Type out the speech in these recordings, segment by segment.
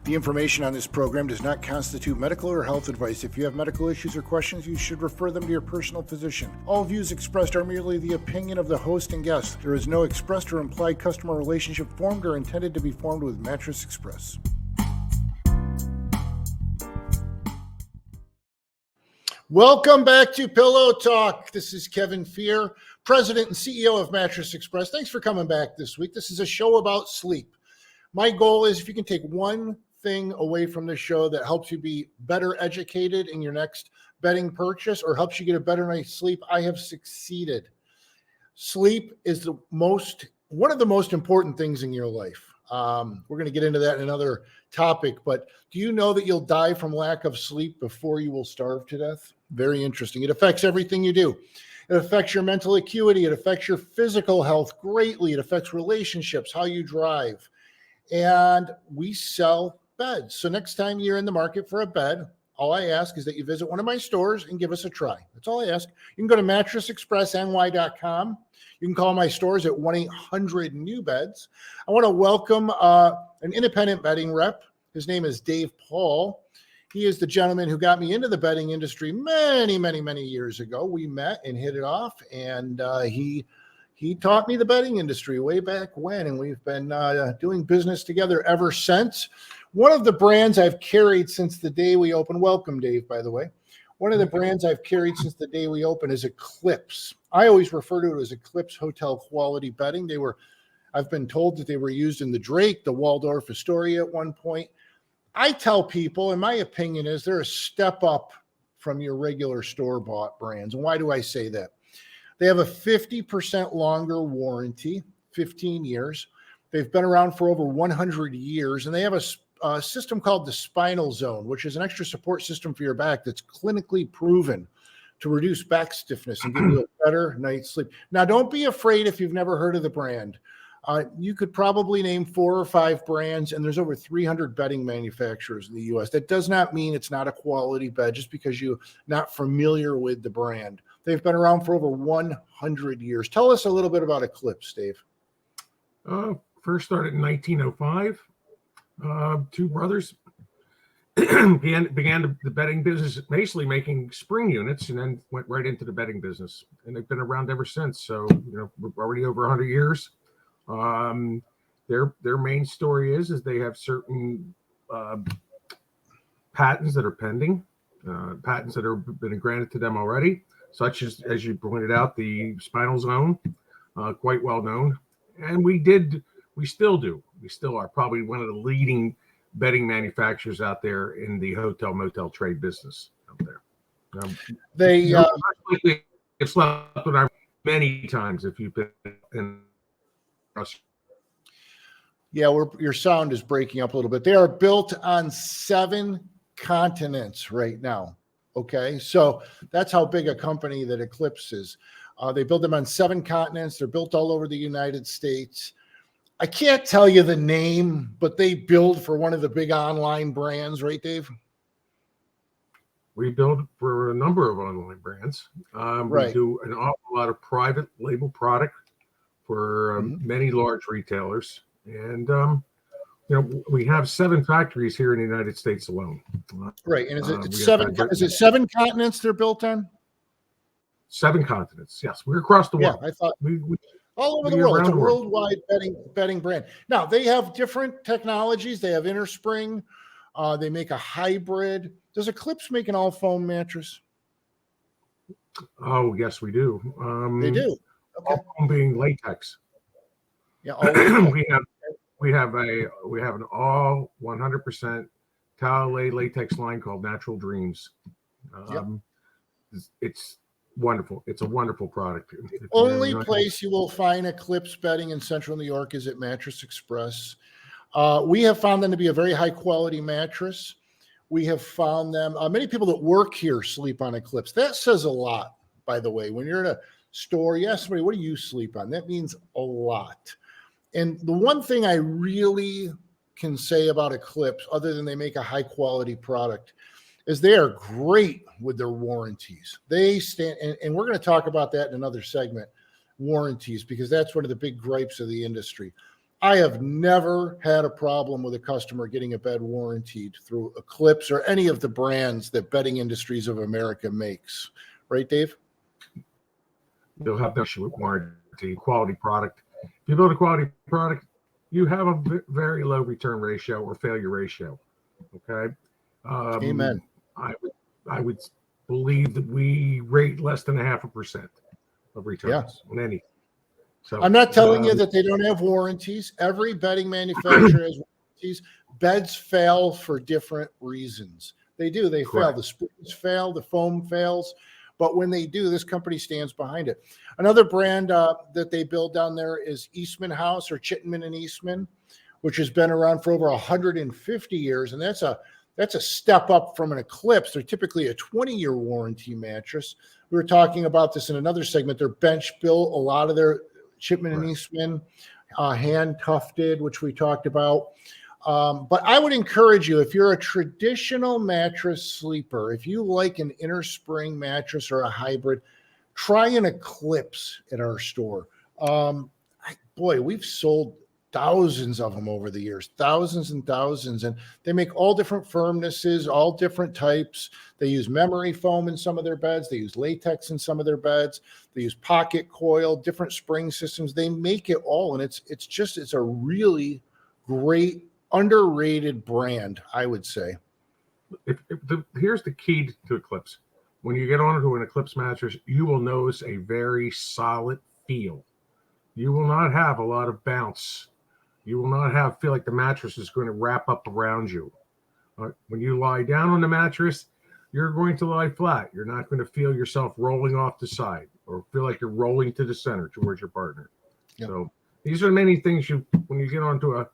The information on this program does not constitute medical or health advice. If you have medical issues or questions, you should refer them to your personal physician. All views expressed are merely the opinion of the host and guest. There is no expressed or implied customer relationship formed or intended to be formed with Mattress Express. Welcome back to Pillow Talk. This is Kevin Fear, President and CEO of Mattress Express. Thanks for coming back this week. This is a show about sleep. My goal is if you can take one thing away from the show that helps you be better educated in your next bedding purchase or helps you get a better night's sleep, I have succeeded. Sleep is one of the most important things in your life. We're going to get into that in another topic, but do you know that you'll die from lack of sleep before you will starve to death? Very interesting. It affects everything you do. It affects your mental acuity. It affects your physical health greatly. It affects relationships, how you drive. And we sell beds. So next time you're in the market for a bed, all I ask is that you visit one of my stores and give us a try. That's all I ask. You can go to mattressexpressny.com. You can call my stores at 1-800-NEW-BEDS. I want to welcome an independent bedding rep. His name is Dave Paul. He is the gentleman who got me into the bedding industry many, many, many years ago. We met and hit it off, and he taught me the bedding industry way back when, and we've been doing business together ever since. One of the brands I've carried since the day we opened, welcome, Dave, by the way. One of the brands I've carried since the day we opened is Eclipse. I always refer to it as Eclipse Hotel Quality Bedding. I've been told that they were used in the Drake, the Waldorf Astoria at one point. I tell people, and my opinion is they're a step up from your regular store-bought brands. And why do I say that? They have a 50% longer warranty, 15 years. They've been around for over 100 years, and they have a system called the Spinal Zone, which is an extra support system for your back that's clinically proven to reduce back stiffness and give you a better night's sleep. Now, don't be afraid if you've never heard of the brand. You could probably name 4 or 5 brands, and there's over 300 bedding manufacturers in the U.S. That does not mean it's not a quality bed just because you're not familiar with the brand. They've been around for over 100 years. Tell us a little bit about Eclipse, Dave. First started in 1905. 2 brothers began the bedding business, basically making spring units, and then went right into the bedding business. And they've been around ever since. So, we're already over 100 years. Their main story is they have certain patents that are pending, patents that have been granted to them already, such as you pointed out, the Spinal Zone, quite well known. And we still are probably one of the leading bedding manufacturers out there in the hotel motel trade business out there. They've slept with our many times if you've been in. Yeah, your sound is breaking up a little bit. They are built on 7 continents right now. Okay, so that's how big a company that Eclipse is. They build them on 7 continents. They're built all over the United States. I can't tell you the name, but they build for one of the big online brands, right, Dave? We build for a number of online brands. Right. We do an awful lot of private label product for many large retailers. And, we have 7 factories here in the United States alone. Right. And is it 7 continents they're built on? 7 continents. Yes. We're across the world. Yeah, I thought we all over the world. It's a worldwide bedding brand. Now, they have different technologies. They have innerspring. They make a hybrid. Does Eclipse make an all-foam mattress? Oh, yes, we do. They do. Okay. All being latex. Yeah. we have an all 100% towel latex line called Natural Dreams. It's wonderful. It's a wonderful product. Only place you will find Eclipse bedding in Central New York is at Mattress Express. We have found them to be a very high quality mattress. We have found them. Many people that work here sleep on Eclipse. That says a lot, by the way. When you're in a store, you ask somebody, what do you sleep on? That means a lot. And the one thing I really can say about Eclipse, other than they make a high quality product, is they are great with their warranties. They stand, and we're going to talk about that in another segment, warranties, because that's one of the big gripes of the industry. I have never had a problem with a customer getting a bed warranted through Eclipse or any of the brands that Bedding Industries of America makes. Right, Dave? They'll have no issue with warranty, quality product. If you build a quality product, you have a very low return ratio or failure ratio. Okay. Amen. I would believe that we rate less than 0.5% of returns on any. So I'm not telling you that they don't have warranties. Every bedding manufacturer has warranties. Beds fail for different reasons. They do. They fail. The springs fail. The foam fails. But when they do, this company stands behind it. Another brand that they build down there is Eastman House, or Chittman and Eastman, which has been around for over 150 years. And that's a step up from an Eclipse. They're typically a 20-year warranty mattress. We were talking about this in another segment. They're bench built. A lot of their Chittman and Eastman, hand tufted, which we talked about. But I would encourage you, if you're a traditional mattress sleeper, if you like an inner spring mattress or a hybrid, try an Eclipse at our store. Boy, we've sold thousands of them over the years, thousands and thousands. And they make all different firmnesses, all different types. They use memory foam in some of their beds. They use latex in some of their beds. They use pocket coil, different spring systems. They make it all. And it's a really great, underrated brand, I would say. Here's the key to Eclipse. When you get onto an Eclipse mattress, you will notice a very solid feel. You will not have a lot of bounce. You will not feel like the mattress is going to wrap up around you. When you lie down on the mattress, you're going to lie flat. You're not going to feel yourself rolling off the side or feel like you're rolling to the center towards your partner. Yep. So these are many things when you get onto a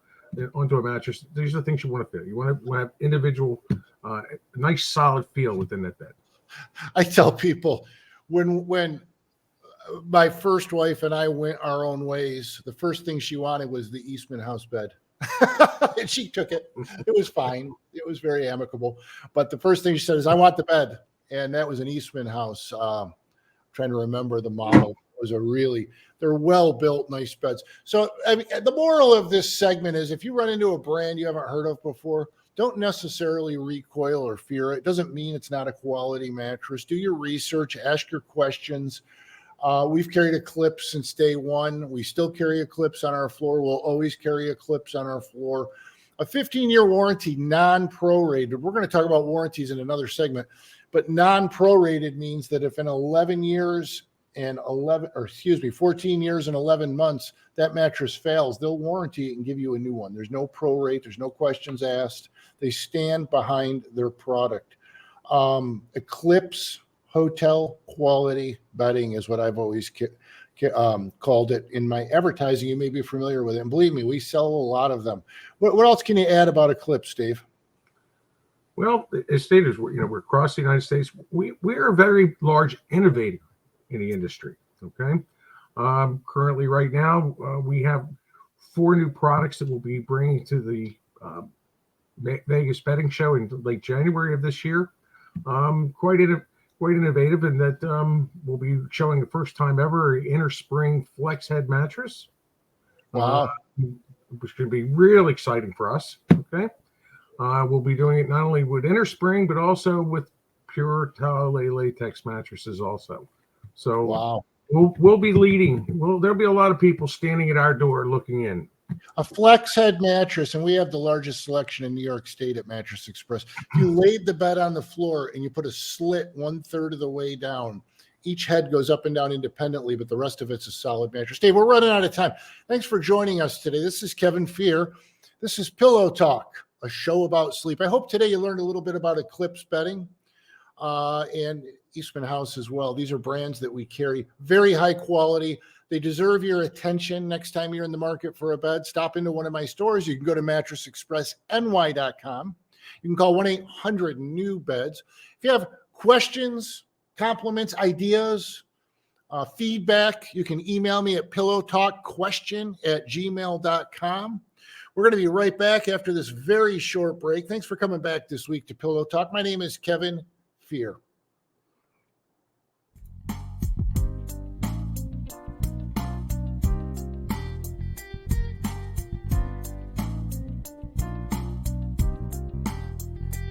mattress, these are things you want to feel. You want to have individual, nice solid feel within that bed. I tell people when my first wife and I went our own ways, the first thing she wanted was the Eastman House bed. And she took it. It was fine. It was very amicable. But the first thing she said is, I want the bed. And that was an Eastman House. Trying to remember the model. It was they're well-built, nice beds. So I mean, the moral of this segment is, if you run into a brand you haven't heard of before, don't necessarily recoil or fear it. It doesn't mean it's not a quality mattress. Do your research, ask your questions. We've carried Eclipse since day one. We still carry Eclipse on our floor. We'll always carry Eclipse on our floor. A 15-year warranty, non-prorated. We're going to talk about warranties in another segment, but non-prorated means that if in 14 years and 11 months, that mattress fails, they'll warranty it and give you a new one. There's no prorate. There's no questions asked. They stand behind their product. Eclipse hotel quality bedding is what I've always called it in my advertising. You may be familiar with it. And believe me, we sell a lot of them. What else can you add about Eclipse, Dave? Well, as stated, we're across the United States. We're a very large innovator in the industry. Okay. Currently, right now, we have 4 new products that we'll be bringing to the Vegas Bedding Show in late January of this year. Quite innovative in that we'll be showing the first time ever an inner spring flex head mattress. Wow. Which can be really exciting for us. Okay. We'll be doing it not only with inner spring, but also with pure Towelay latex mattresses also. So wow. We'll be leading. There'll be a lot of people standing at our door looking in. A flex head mattress, and we have the largest selection in New York State at Mattress Express. If you laid the bed on the floor and you put a slit 1/3 of the way down, each head goes up and down independently, but the rest of it's a solid mattress. Dave, we're running out of time. Thanks for joining us today. This is Kevin Fear. This is Pillow Talk, a show about sleep. I hope today you learned a little bit about Eclipse bedding and Eastman House as well. These are brands that we carry, very high quality. They deserve your attention. Next time you're in the market for a bed, stop into one of my stores. You can go to mattressexpressny.com. You can call 1-800-NEW-BEDS. If you have questions, compliments, ideas, feedback, you can email me at pillowtalkquestion@gmail.com. We're going to be right back after this very short break. Thanks for coming back this week to Pillow Talk. My name is Kevin Fear.